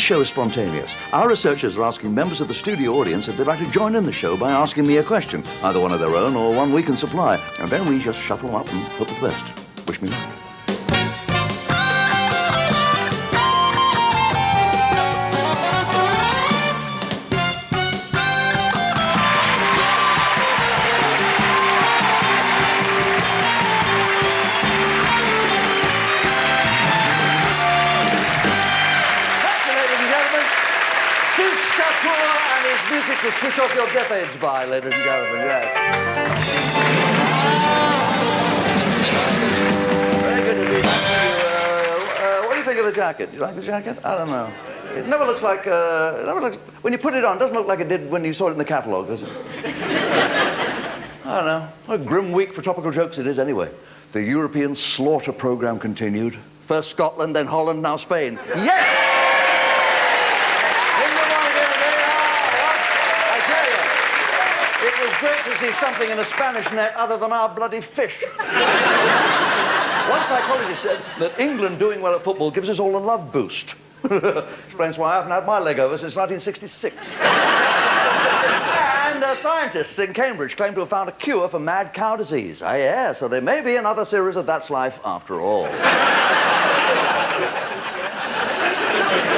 This show is spontaneous. Our researchers are asking members of the studio audience if they'd like to join in the show by asking me a question, either one of their own or one we can supply. And then we just shuffle them up and hope for the best. Wish me luck. Musical Switch Off Your Deaf Aids by, ladies and gentlemen, yes. Very good indeed. What do you think of the jacket? Do you like the jacket? I don't know. It never looks like, when you put it on, it doesn't look like it did when you saw it in the catalogue, does it? I don't know. What a grim week for topical jokes it is anyway. The European slaughter programme continued. First Scotland, then Holland, now Spain. Yes! It was great to see something in a Spanish net other than our bloody fish. One psychologist said that England doing well at football gives us all a love boost. Explains why I haven't had my leg over since 1966. And scientists in Cambridge claim to have found a cure for mad cow disease. Ah, yeah, so there may be another series of That's Life after all.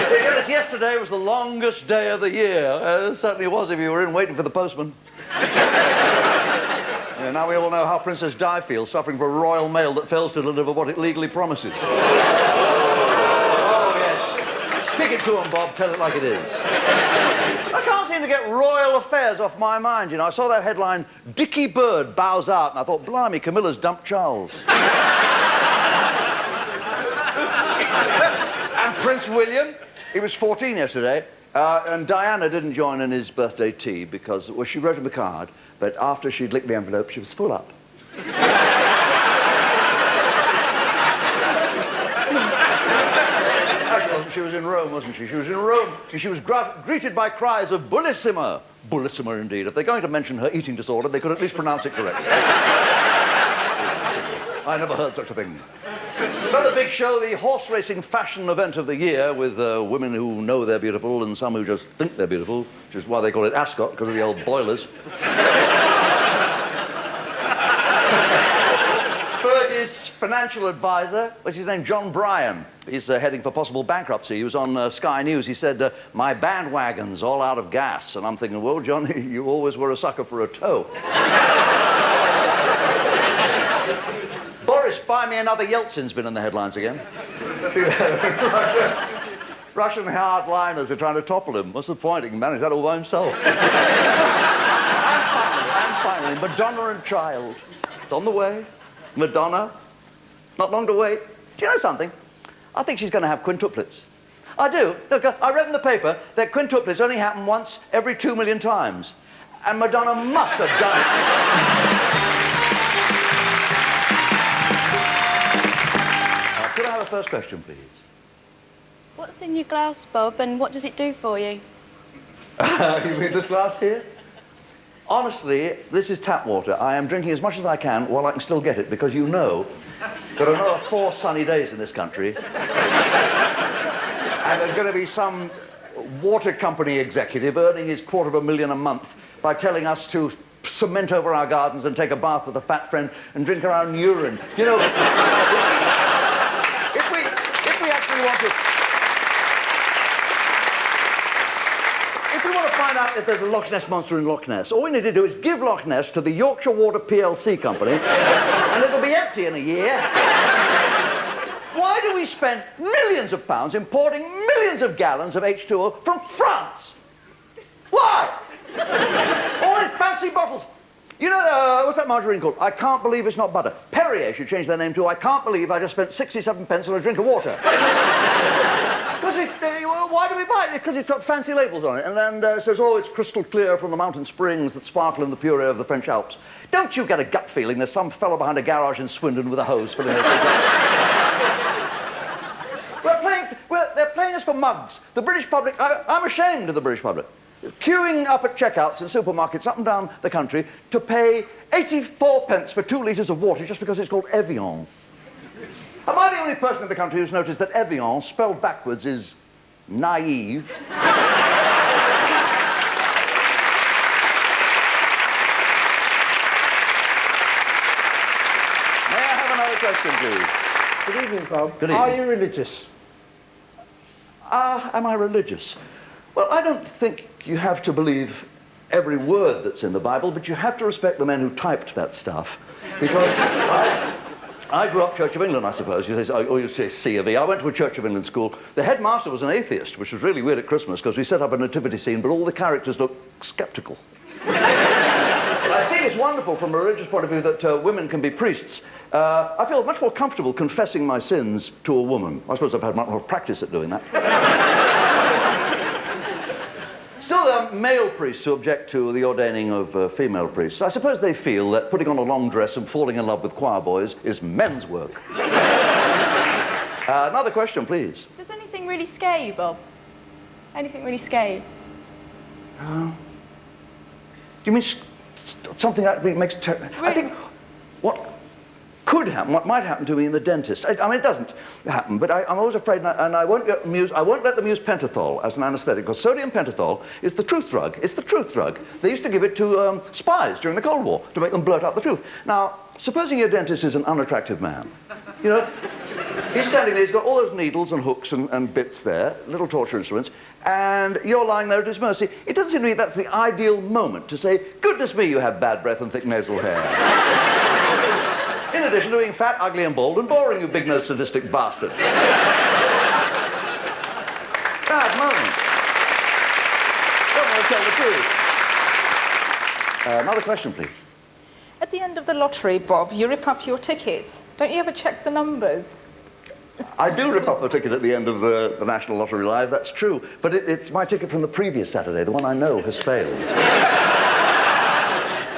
Because yesterday was the longest day of the year. It certainly was if you were in waiting for the postman. Yeah, now we all know how Princess Di feels, suffering for a royal mail that fails to deliver what it legally promises. Oh, yes. Stick it to 'em, Bob. Tell it like it is. I can't seem to get royal affairs off my mind, you know. I saw that headline, Dickie Bird bows out, and I thought, blimey, Camilla's dumped Charles. And Prince William, he was 14 yesterday. And Diana didn't join in his birthday tea because, well, she wrote him a card, but after she'd licked the envelope, she was full up. Actually, she was in Rome, wasn't she? She was in Rome, and she was greeted by cries of Bullissima. Bullissima, indeed. If they're going to mention her eating disorder, they could at least pronounce it correctly. I never heard such a thing. Another big show, the horse racing fashion event of the year, with women who know they're beautiful and some who just think they're beautiful, which is why they call it Ascot, because of the old boilers. Fergie's financial advisor, what's his name? John Bryan. He's heading for possible bankruptcy. He was on Sky News. He said, my bandwagon's all out of gas. And I'm thinking, well, John, you always were a sucker for a tow. Boris, buy me another Yeltsin's been in the headlines again. Russian hardliners are trying to topple him. What's the point? He can manage that all by himself. and finally, Madonna and Child. It's on the way. Madonna, not long to wait. Do you know something? I think she's going to have quintuplets. I do. Look, I read in the paper that quintuplets only happen once every 2 million times. And Madonna must have done it. Could I have a first question, please? What's in your glass, Bob, and what does it do for you? You mean this glass here? Honestly, this is tap water. I am drinking as much as I can while I can still get it, because you know there are another 4 sunny days in this country. And there's going to be some water company executive earning his $250,000 a month by telling us to cement over our gardens and take a bath with a fat friend and drink our own urine. You know, if we actually want to... If we want to find out if there's a Loch Ness monster in Loch Ness, all we need to do is give Loch Ness to the Yorkshire Water PLC company, and it'll be empty in a year. Why do we spend millions of pounds importing millions of gallons of H2O from France? Why? All in fancy bottles. You know, what's that margarine called? I can't believe it's not butter. Perrier should change their name to I can't believe I just spent 67 pence on a drink of water. Why do we buy it? Because it's got fancy labels on it. And then it says, oh, it's crystal clear from the mountain springs that sparkle in the pure air of the French Alps. Don't you get a gut feeling there's some fellow behind a garage in Swindon with a hose filling this? They're playing us for mugs. The British public, I'm ashamed of the British public. Queuing up at checkouts in supermarkets up and down the country to pay 84 pence for 2 litres of water just because it's called Evian. Am I the only person in the country who's noticed that Evian, spelled backwards, is naive. May I have another question, please? Good evening, Bob. Good Are evening. you religious? Am I religious? Well, I don't think you have to believe every word that's in the Bible, but you have to respect the men who typed that stuff. Because I grew up Church of England, I suppose. You say C of E. I went to a Church of England school. The headmaster was an atheist, which was really weird at Christmas, because we set up a nativity scene, but all the characters looked sceptical. I think it's wonderful from a religious point of view that women can be priests. I feel much more comfortable confessing my sins to a woman. I suppose I've had much more practice at doing that. Still, there are male priests who object to the ordaining of female priests. I suppose they feel that putting on a long dress and falling in love with choir boys is men's work. Another question, please. Does anything really scare you, Bob? Anything really scare you? You mean something that makes... I think what could happen, what might happen to me in the dentist. I mean, it doesn't happen, but I'm always afraid, and I won't let them use pentothal as an anesthetic, because sodium pentothal is the truth drug. It's the truth drug. They used to give it to spies during the Cold War to make them blurt out the truth. Now, supposing your dentist is an unattractive man, you know, he's standing there, he's got all those needles and hooks and bits there, little torture instruments, and you're lying there at his mercy. It doesn't seem to me that's the ideal moment to say, goodness me, you have bad breath and thick nasal hair. In addition to being fat, ugly, and bald, and boring, you big-nosed, sadistic bastard. Bad moment. Don't want to tell the truth. Another question, please. At the end of the lottery, Bob, you rip up your tickets. Don't you ever check the numbers? I do rip up a ticket at the end of the National Lottery Live, that's true. But it's my ticket from the previous Saturday, the one I know has failed.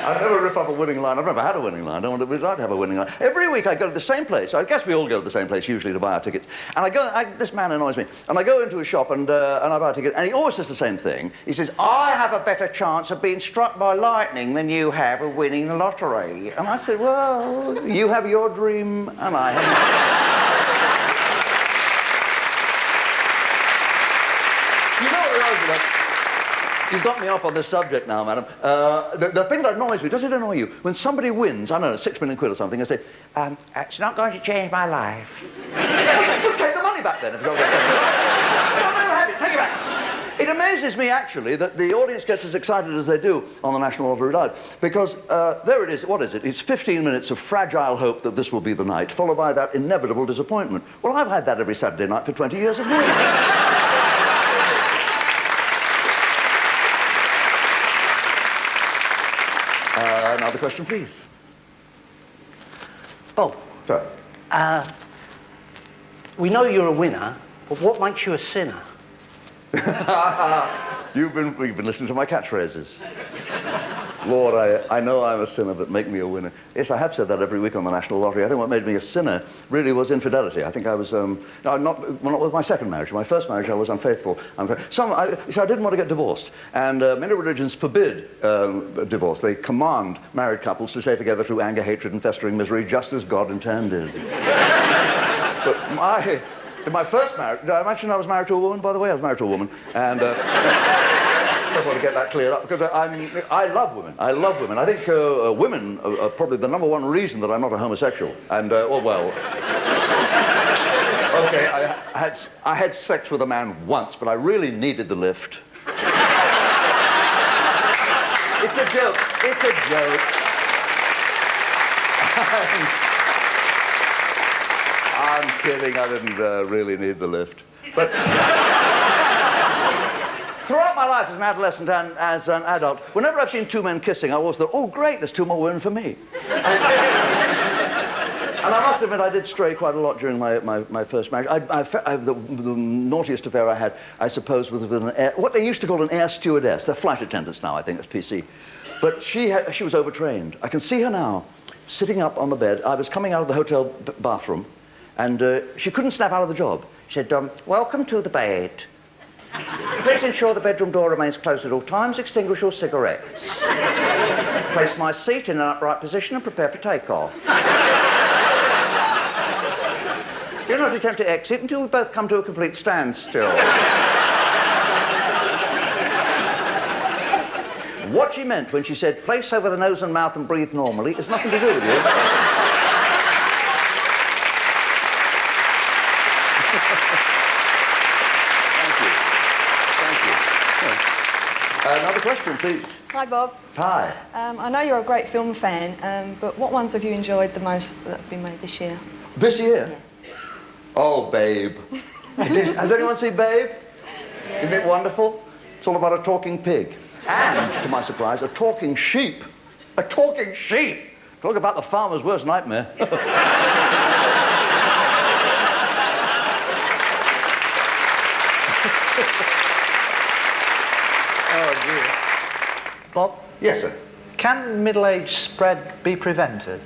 I never rip up a winning line. I've never had a winning line. I don't want to have a winning line. Every week I go to the same place. I guess we all go to the same place usually to buy our tickets. And this man annoys me. And I go into a shop and I buy a ticket. And he always says the same thing. He says, I have a better chance of being struck by lightning than you have of winning the lottery. And I said, well, you have your dream and I have mine. You know what it is, you've got me off on this subject now, madam. The thing that annoys me, does it annoy you? When somebody wins, I don't know, £6 million or something, they say, it's not going to change my life. Well, take the money back then if it's not going to change your life. No, have it, take it back. It amazes me, actually, that the audience gets as excited as they do on the National Lottery Live, because there it is, what is it? It's 15 minutes of fragile hope that this will be the night, followed by that inevitable disappointment. Well, I've had that every Saturday night for 20 years of doing it. Another question, please. Bob, Sir. we know you're a winner, but what makes you a sinner? You've been listening to my catchphrases. Lord, I know I'm a sinner, but make me a winner. Yes, I have said that every week on the National Lottery. I think what made me a sinner really was infidelity. I think I was, no, not with my second marriage. My first marriage, I was unfaithful. I didn't want to get divorced. And many religions forbid divorce. They command married couples to stay together through anger, hatred, and festering misery, just as God intended. But in my first marriage, did I mention I was married to a woman, by the way? I was married to a woman. And I want to get that cleared up, because I love women. I love women. I think women are probably the number one reason that I'm not a homosexual. And, well... Okay, I had sex with a man once, but I really needed the lift. It's a joke. It's a joke. I'm kidding. I didn't really need the lift. But... Throughout my life as an adolescent and as an adult, whenever I've seen two men kissing, I always thought, oh, great, there's two more women for me. And I must admit, I did stray quite a lot during my first marriage. The naughtiest affair I had, I suppose, was with what they used to call an air stewardess. They're flight attendants now, I think, that's PC. But she was overtrained. I can see her now, sitting up on the bed. I was coming out of the hotel bathroom, and she couldn't snap out of the job. She said, welcome to the bed. Please ensure the bedroom door remains closed at all times. Extinguish your cigarettes. Place my seat in an upright position and prepare for takeoff. Do not attempt to exit until we both come to a complete standstill. what she meant when she said, place over the nose and mouth and breathe normally. It's nothing to do with you. Another question, please. Hi, Bob. Hi. I know you're a great film fan, but what ones have you enjoyed the most that have been made this year? This year? Yeah. Oh, Babe. Has anyone seen Babe? Yeah. Isn't it wonderful? It's all about a talking pig. And, to my surprise, a talking sheep. A talking sheep! Talk about the farmer's worst nightmare. Oh, dear. Bob, Yes, sir. can middle-age spread be prevented?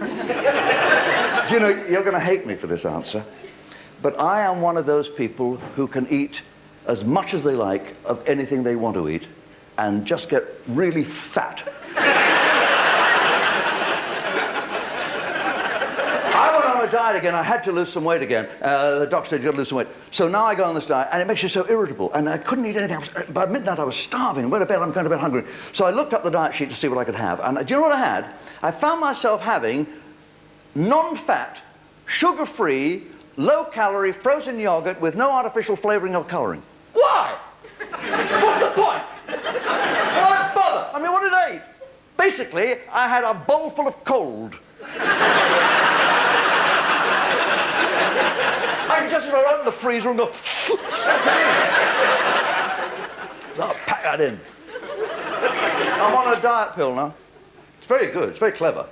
Do you know, you're going to hate me for this answer, but I am one of those people who can eat as much as they like of anything they want to eat and just get really fat. I went on a diet again. I had to lose some weight again. The doctor said, you've got to lose some weight. So now I go on this diet, and it makes you so irritable. And I couldn't eat anything. By midnight, I was starving. Went to bed, I'm going to bed hungry. So I looked up the diet sheet to see what I could have. And do you know what I had? I found myself having non-fat, sugar-free, low-calorie frozen yogurt with no artificial flavoring or coloring. Why? What's the point? Why bother? I mean, what did I eat? Basically, I had a bowl full of cold. I can just open the freezer and go, I'll pack that in. I'm on a diet pill now. It's very good. It's very clever.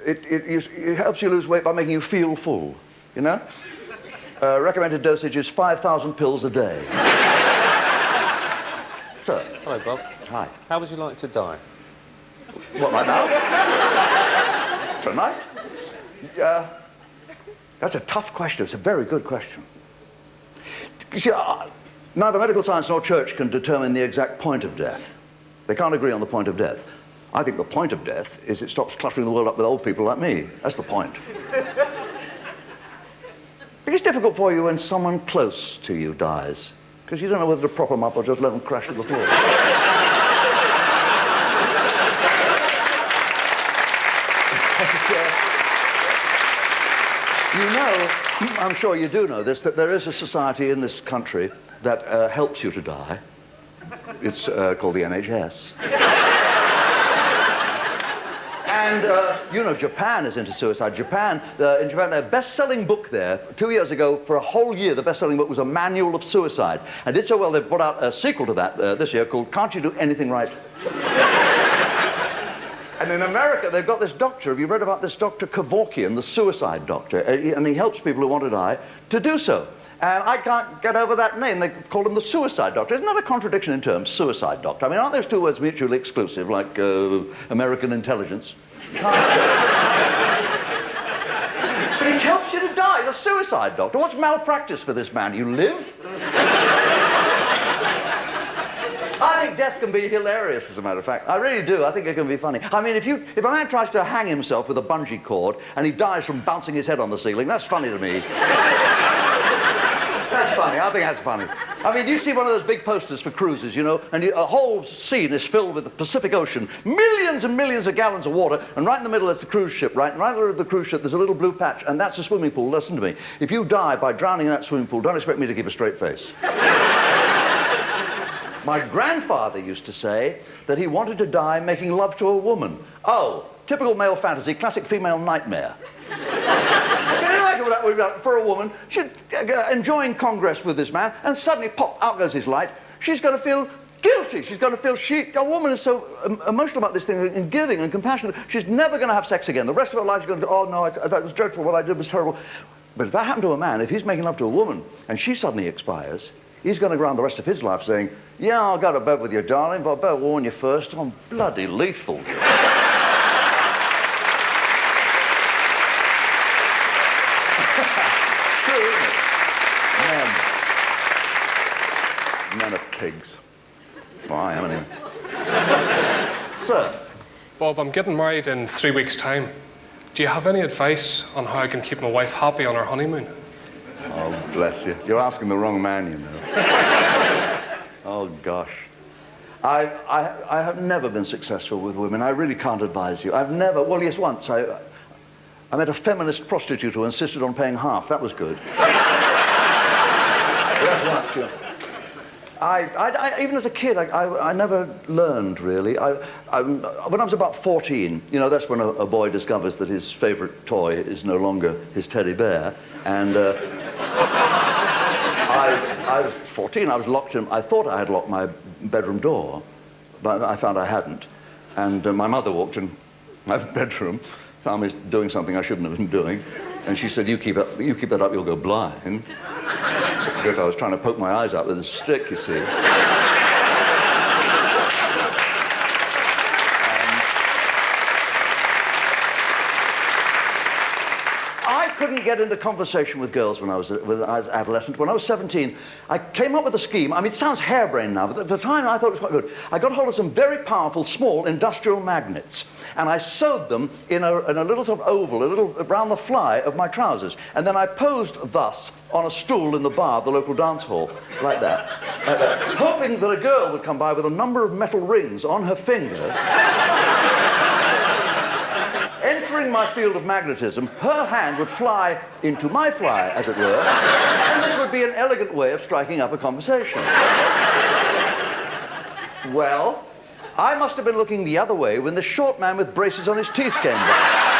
It helps you lose weight by making you feel full, you know? Recommended dosage is 5,000 pills a day. Sir. Hello, Bob. Hi. How would you like to die? What, right now? Tonight? That's a tough question. It's a very good question. You see, neither medical science nor church can determine the exact point of death. They can't agree on the point of death. I think the point of death is it stops cluttering the world up with old people like me. That's the point. It's difficult for you when someone close to you dies, because you don't know whether to prop them up or just let them crash to the floor. You know, I'm sure you do know this, that there is a society in this country that helps you to die. It's called the NHS. And, you know, Japan is into suicide. In Japan, their best-selling book there, 2 years ago, for a whole year, the best-selling book was a manual of suicide. And did so well, they brought out a sequel to that this year called Can't You Do Anything Right? And in America, they've got this doctor. Have you read about this Dr. Kevorkian, the suicide doctor? And he helps people who want to die to do so. And I can't get over that name. They call him the suicide doctor. Isn't that a contradiction in terms, suicide doctor? I mean, aren't those two words mutually exclusive, like American intelligence? But he helps you to die. He's a suicide doctor. What's malpractice for this man? You live? I think death can be hilarious, as a matter of fact. I really do. I think it can be funny. I mean, if a man tries to hang himself with a bungee cord and he dies from bouncing his head on the ceiling, that's funny to me. That's funny. I think that's funny. I mean, you see one of those big posters for cruises, you know, and a whole scene is filled with the Pacific Ocean, millions and millions of gallons of water, and right in the middle is the cruise ship, right? And right under the cruise ship, there's a little blue patch, and that's a swimming pool. Listen to me. If you die by drowning in that swimming pool, don't expect me to keep a straight face. My grandfather used to say that he wanted to die making love to a woman. Oh, typical male fantasy, classic female nightmare. Can you imagine what that would be like for a woman? She's enjoying congress with this man, and suddenly, pop, out goes his light. She's going to feel guilty. She's going to feel a woman is so emotional about this thing and giving and compassionate. She's never going to have sex again. The rest of her life she's going to go, oh, no, that was dreadful. What I did was terrible. But if that happened to a man, if he's making love to a woman and she suddenly expires, he's going to go around the rest of his life saying, yeah, I'll go to bed with you, darling, but I better warn you first, I'm bloody lethal. True, isn't it? Men are pigs. Well, I am anyway. Sir? Bob, I'm getting married in 3 weeks' time. Do you have any advice on how I can keep my wife happy on our honeymoon? Oh, bless you. You're asking the wrong man, you know. Oh, gosh. I have never been successful with women. I really can't advise you. I've never, well, yes, once. I met a feminist prostitute who insisted on paying half. That was good. That's once, yeah. Even as a kid, I never learned, really. When I was about 14, you know, that's when a boy discovers that his favourite toy is no longer his teddy bear. And I was 14, I was locked in. I thought I had locked my bedroom door, but I found I hadn't. And my mother walked in my bedroom, found me doing something I shouldn't have been doing, and she said, you keep that up, you'll go blind. Because I was trying to poke my eyes out with a stick, you see. I couldn't get into conversation with girls when I was adolescent. When I was 17, I came up with a scheme. I mean, it sounds harebrained now, but at the time I thought it was quite good. I got hold of some very powerful, small industrial magnets, and I sewed them in a little sort of oval, a little around the fly of my trousers. And then I posed thus on a stool in the bar of the local dance hall, like that, hoping that a girl would come by with a number of metal rings on her finger. Entering my field of magnetism, her hand would fly into my fly, as it were, and this would be an elegant way of striking up a conversation. Well, I must have been looking the other way when the short man with braces on his teeth came by.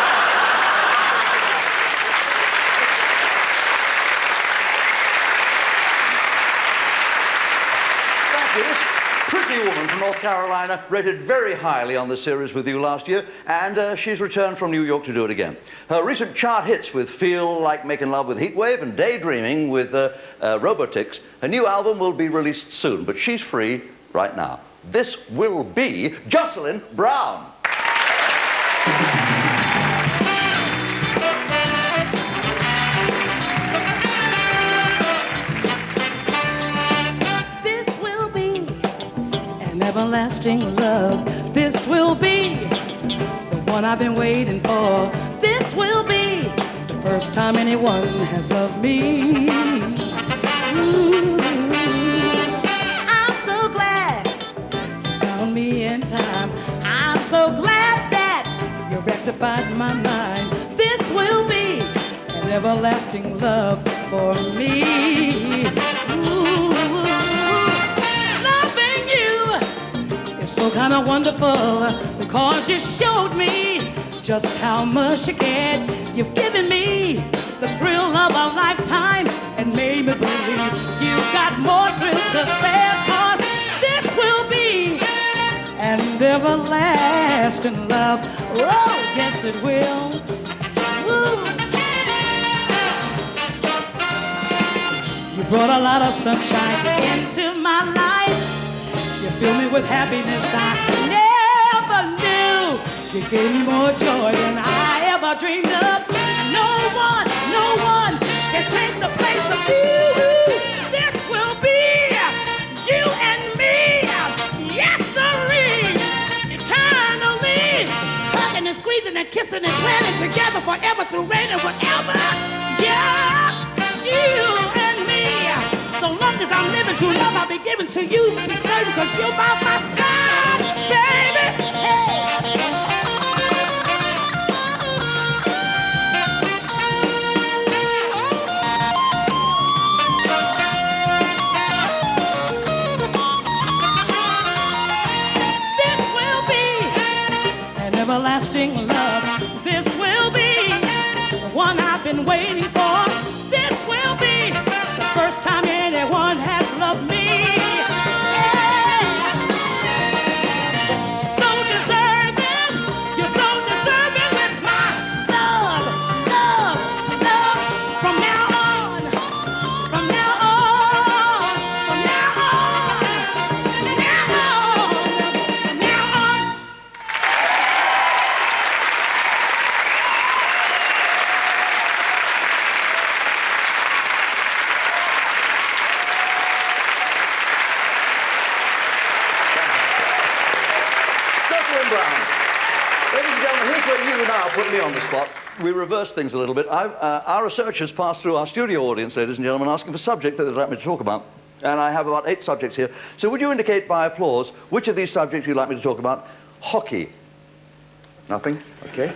Pretty woman from North Carolina, rated very highly on the series with you last year, and she's returned from New York to do it again. Her recent chart hits with Feel Like Making Love with Heatwave and Daydreaming with Robotics, her new album will be released soon, but she's free right now. This will be Jocelyn Brown. Everlasting love, this will be the one I've been waiting for. This will be the first time anyone has loved me. Ooh, I'm so glad you found me in time. I'm so glad that you rectified my mind. This will be an everlasting love for me. Ooh, so kind of wonderful because you showed me just how much you cared. You've given me the thrill of a lifetime and made me believe you've got more thrills to spare, cause this will be an everlasting love. Oh, yes it will. Woo. You brought a lot of sunshine into my life. You fill me with happiness I never knew. You gave me more joy than I ever dreamed of. No one can take the place of you. This will be you and me. Yes, sirree. Eternally. Hugging and squeezing and kissing and planning together forever through rain and whatever. Yeah, you and me. So long as I'm living, true love I'll be giving to you. Be certain, cause you're by my side, baby. Hey. This will be an everlasting love. This will be the one I've been waiting for. This will be the first time anyone has loved me. Yeah. So deserving, you're so deserving with my love, love, love. From now on, from now on, from now on, from now on, from now on. Brown. Ladies and gentlemen, here's where you now put me on the spot. We reverse things a little bit. Our researchers passed through our studio audience, ladies and gentlemen, asking for subject that they'd like me to talk about. And I have about 8 subjects here. So would you indicate by applause which of these subjects you'd like me to talk about? Hockey. Nothing? Okay.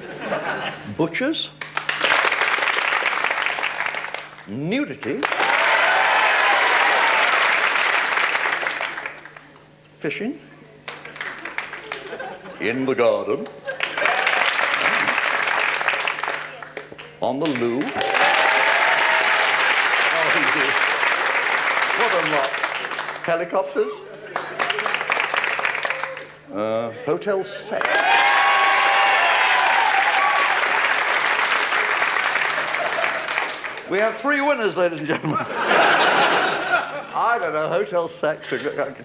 Butchers. Nudity. Fishing. In the garden. On the loo. What a lot. Helicopters. Hotel sex. We have 3 winners, ladies and gentlemen. I don't know, hotel sex.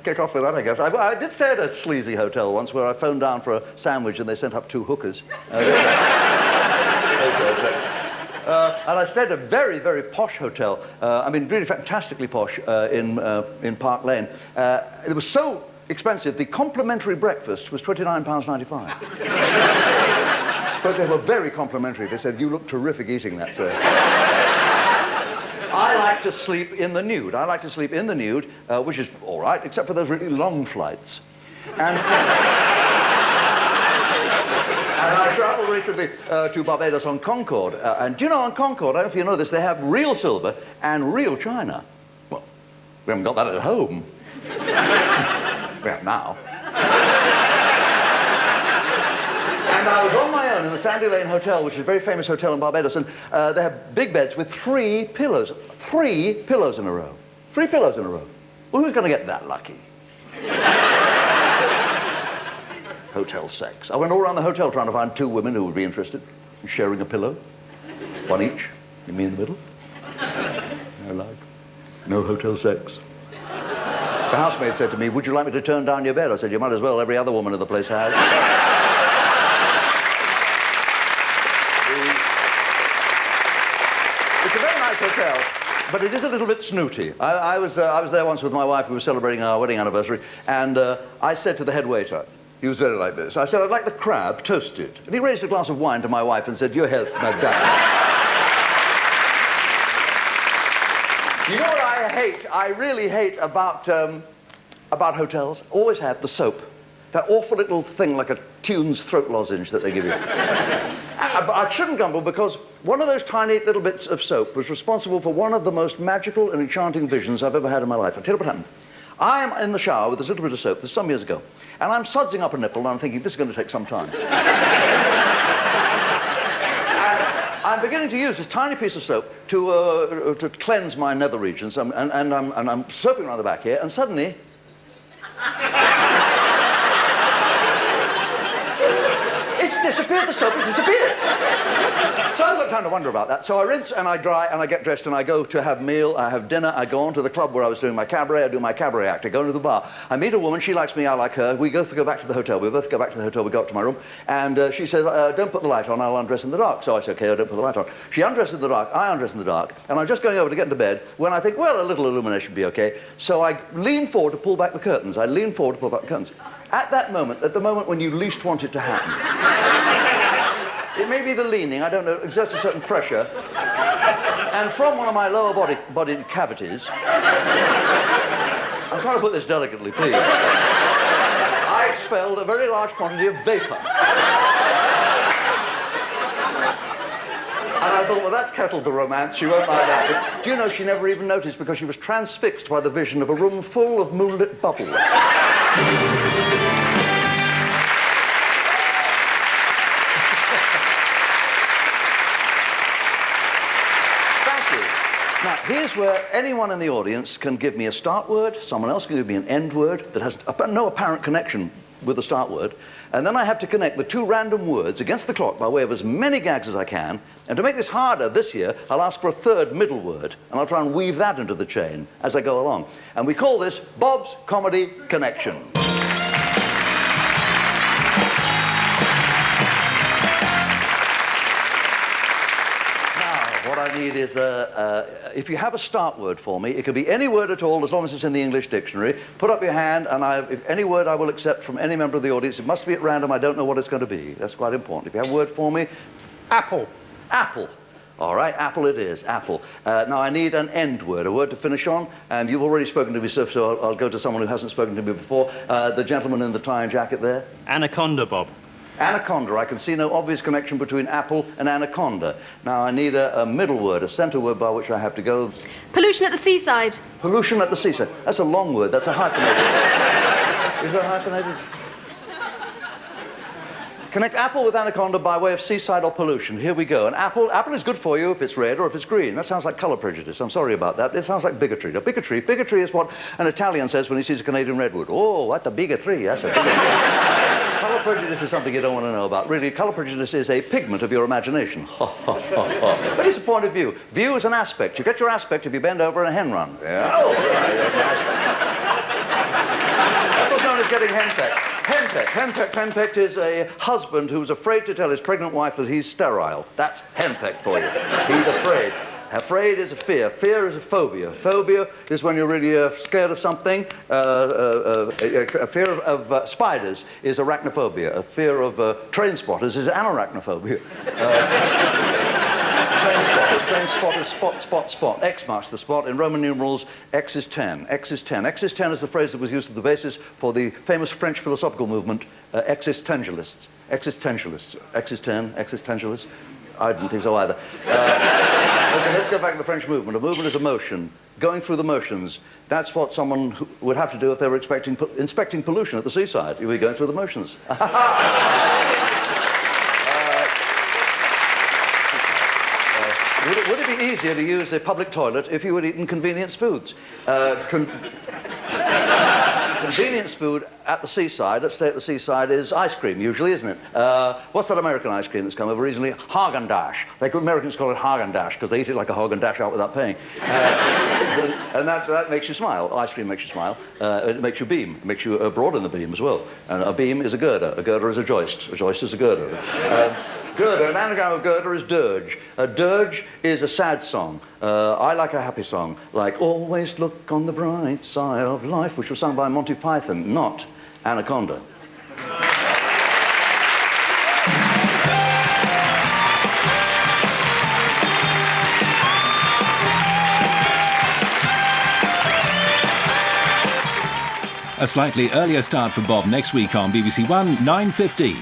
Kick off with that, I guess. I did stay at a sleazy hotel once where I phoned down for a sandwich and they sent up 2 hookers. Hotel sex. And I stayed at a very, very posh hotel. I mean, really fantastically posh in Park Lane. It was so expensive, the complimentary breakfast was £29.95. But they were very complimentary. They said, "You look terrific eating that, sir." I like to sleep in the nude. I like to sleep in the nude, which is all right, except for those really long flights. And I travelled recently to Barbados on Concorde. And do you know, on Concorde, I don't know if you know this, they have real silver and real china. Well, we haven't got that at home. We have now. And I was on my own in the Sandy Lane Hotel, which is a very famous hotel in Barbados, and they have big beds with 3 pillows. 3 pillows in a row. 3 pillows in a row. Well, who's going to get that lucky? Hotel sex. I went all around the hotel trying to find 2 women who would be interested in sharing a pillow. 1 each. And me in the middle. No like. No hotel sex. The housemaid said to me, "Would you like me to turn down your bed?" I said, "You might as well. Every other woman in the place has." It's a very nice hotel, but it is a little bit snooty. I was there once with my wife. We were celebrating our wedding anniversary, and I said to the head waiter, he was very like this, I said, "I'd like the crab toasted." And he raised a glass of wine to my wife and said, "Your health, madame." You know what I hate? I really hate about hotels. Always have the soap. That awful little thing like a Tune's throat lozenge that they give you. I shouldn't grumble because one of those tiny little bits of soap was responsible for one of the most magical and enchanting visions I've ever had in my life. I'll tell you what happened. I am in the shower with this little bit of soap, this is some years ago, and I'm sudsing up a nipple and I'm thinking, this is going to take some time. I'm beginning to use this tiny piece of soap to cleanse my nether regions, and I'm soaping around the back here, and suddenly... it's disappeared, the soap has disappeared. So I haven't got time to wonder about that. So I rinse and I dry and I get dressed and I go to have meal, I have dinner, I go on to the club where I was doing my cabaret, I do my cabaret act, I go into the bar, I meet a woman, she likes me, I like her, we both go back to the hotel, we both go back to the hotel, we go up to my room, and she says, "Don't put the light on, I'll undress in the dark." So I say, "Okay, I don't put the light on." She undresses in the dark, I undress in the dark, and I'm just going over to get into bed when I think, well, a little illumination would be okay. So I lean forward to pull back the curtains. At that moment, at the moment when you least want it to happen, it may be the leaning, I don't know, exerts a certain pressure, and from one of my lower body cavities, I'm trying to put this delicately, please, I expelled a very large quantity of vapor. And I thought, well, that's kettled the romance, she won't like that. But do you know, she never even noticed because she was transfixed by the vision of a room full of moonlit bubbles. Now, here's where anyone in the audience can give me a start word, someone else can give me an end word that has no apparent connection with the start word, and then I have to connect the 2 random words against the clock by way of as many gags as I can, and to make this harder this year, I'll ask for a 3rd middle word, and I'll try and weave that into the chain as I go along. And we call this Bob's Comedy Connection. What I need is, if you have a start word for me, it can be any word at all as long as it's in the English dictionary. Put up your hand, and if any word I will accept from any member of the audience. It must be at random. I don't know what it's going to be. That's quite important. If you have a word for me. Apple. Apple. All right, apple it is, apple. Now I need an end word, a word to finish on, and you've already spoken to me, so I'll go to someone who hasn't spoken to me before. The gentleman in the tie and jacket there. Anaconda, Bob. Anaconda. I can see no obvious connection between apple and anaconda. Now I need a middle word, a centre word by which I have to go. Pollution at the seaside. Pollution at the seaside. That's a long word, that's a hyphenated. Is that hyphenated? Connect apple with anaconda by way of seaside or pollution. Here we go. An apple is good for you if it's red or if it's green. That sounds like colour prejudice. I'm sorry about that. It sounds like bigotry. Now, bigotry is what an Italian says when he sees a Canadian redwood. Oh, what a bigotry. That's a bigotry. Colour prejudice is something you don't want to know about. Really, colour prejudice is a pigment of your imagination. But it's a point of view. View is an aspect. You get your aspect if you bend over in a hen run. Yeah. Oh, that's what's known as getting henpecked. Henpecked is a husband who's afraid to tell his pregnant wife that he's sterile. That's henpecked for you. He's afraid. Afraid is a fear. Fear is a phobia. Phobia is when you're really scared of something. A fear of spiders is arachnophobia. A fear of train spotters is anorachnophobia. Train spotters, spot. X marks the spot. In Roman numerals, X is 10. X is 10. X is 10 is the phrase that was used as the basis for the famous French philosophical movement, existentialists. Existentialists. X is 10, existentialists. I didn't think so either. Okay, let's go back to the French movement. A movement is a motion. Going through the motions. That's what someone would have to do if they were inspecting pollution at the seaside. You'd be going through the motions. Would it be easier to use a public toilet if you had eaten convenience foods? Convenience food at the seaside, let's say at the seaside, is ice cream, usually, isn't it? What's that American ice cream that's come over recently? Haagen-Dazs. Americans call it Haagen-Dazs because they eat it like a hog and dash out without paying. And that makes you smile. Ice cream makes you smile. It makes you beam. It makes you broaden the beam as well. And a beam is a girder. A girder is a joist. A joist is a girder. Girder, an anagram of girder is dirge. A dirge is a sad song. I like a happy song, like Always Look on the Bright Side of Life, which was sung by Monty Python, not Anaconda. A slightly earlier start for Bob next week on BBC1, 9:15.